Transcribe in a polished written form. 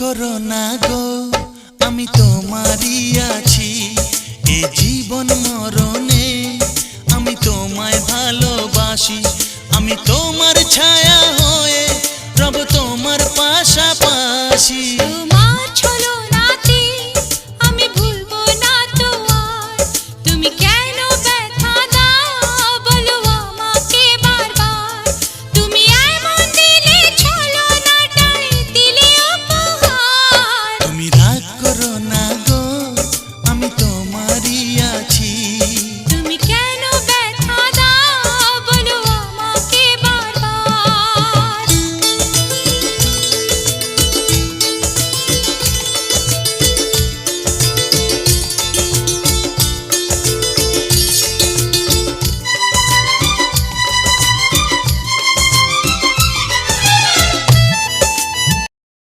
করো না গো, আমি তোমারই আছি। এ জীবন মরণে আমি তোমায় ভালোবাসি। আমি তোমার ছায়া হয়ে রব তোমার পাশাপাশি।